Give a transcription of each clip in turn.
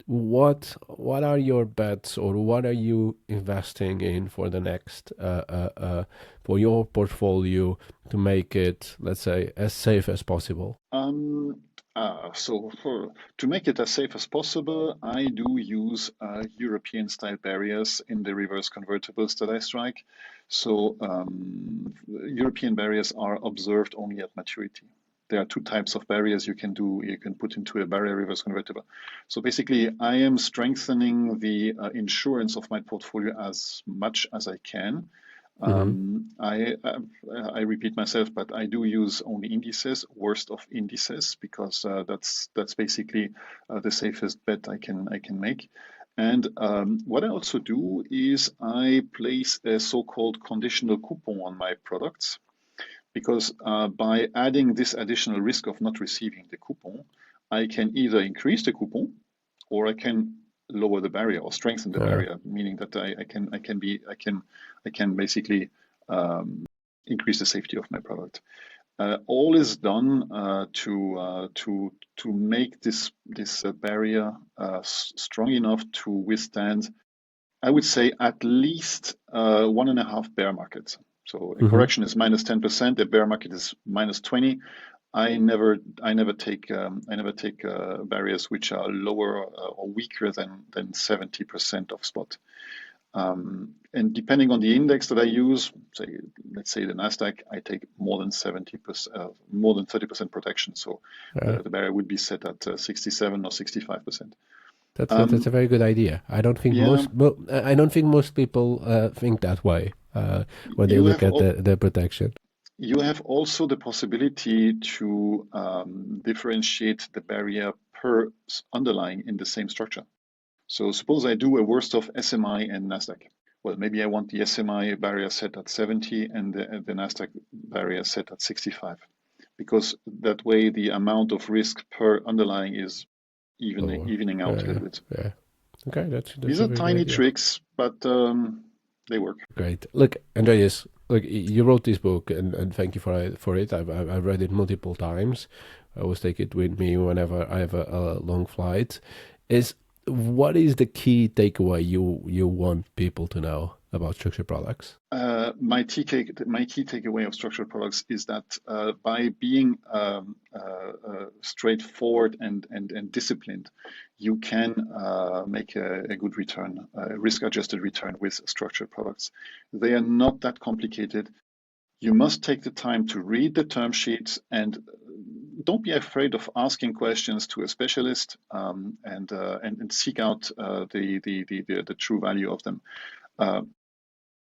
What are your bets, or what are you investing in for the next for your portfolio to make it, let's say, as safe as possible? Um, to make it as safe as possible, I do use European style barriers in the reverse convertibles that I strike. European barriers are observed only at maturity. There are two types of barriers you can do. You can put into a barrier reverse convertible. So basically, I am strengthening the insurance of my portfolio as much as I can. Hmm. I repeat myself, but I do use only indices, worst of indices, because that's basically the safest bet I can make. And what I also do is I place a so-called conditional coupon on my products, because by adding this additional risk of not receiving the coupon, I can either increase the coupon or I can lower the barrier or strengthen the Yeah. barrier, meaning that I can basically um, increase the safety of my product. All is done to make this barrier strong enough to withstand, I would say, at least 1.5 bear markets. So a Hmm. correction is -10%, a bear market is -20. I never take barriers which are lower or weaker than 70% of spot. And depending on the index that I use, let's say the Nasdaq, I take more than 70%, more than 30% protection. So Yeah. the barrier would be set at 67 or 65%. That's a Um, very good idea. yeah, I don't think most people think that way when they you look have at all, the protection. You have also the possibility to differentiate the barrier per underlying in the same structure. So suppose I do a worst of SMI and Nasdaq. Well, maybe I want the SMI barrier set at 70 and the Nasdaq barrier set at 65, because that way the amount of risk per underlying is Lower. evening out a Yeah, little bit. yeah. Okay, that's These a are very good tiny idea. tricks, but they work. Great. Look, Andreas, look, you wrote this book, and thank you for it. I've read it multiple times. I always take it with me whenever I have a long flight. Is What is the key takeaway you want people to know about structured products? My key takeaway of structured products is that by being straightforward and disciplined, you can make a good return, a risk-adjusted return with structured products. They are not that complicated. You must take the time to read the term sheets, and don't be afraid of asking questions to a specialist, and seek out the true value of them. Uh,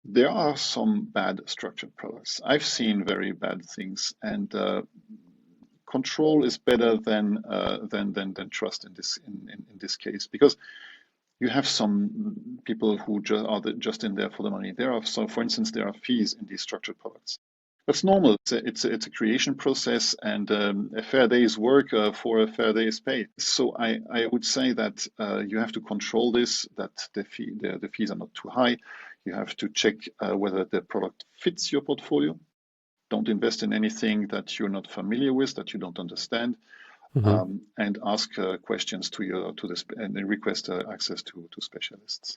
there are some bad structured products. I've seen very bad things, and control is better than trust in this case, because you have some people who just in there for the money. For instance, there are fees in these structured products. That's normal. It's a creation process, and a fair day's work for a fair day's pay. So I would say that you have to control this, that the fees are not too high. You have to check whether the product fits your portfolio. Don't invest in anything that you're not familiar with, that you don't understand, Hmm. and ask questions and request access to specialists.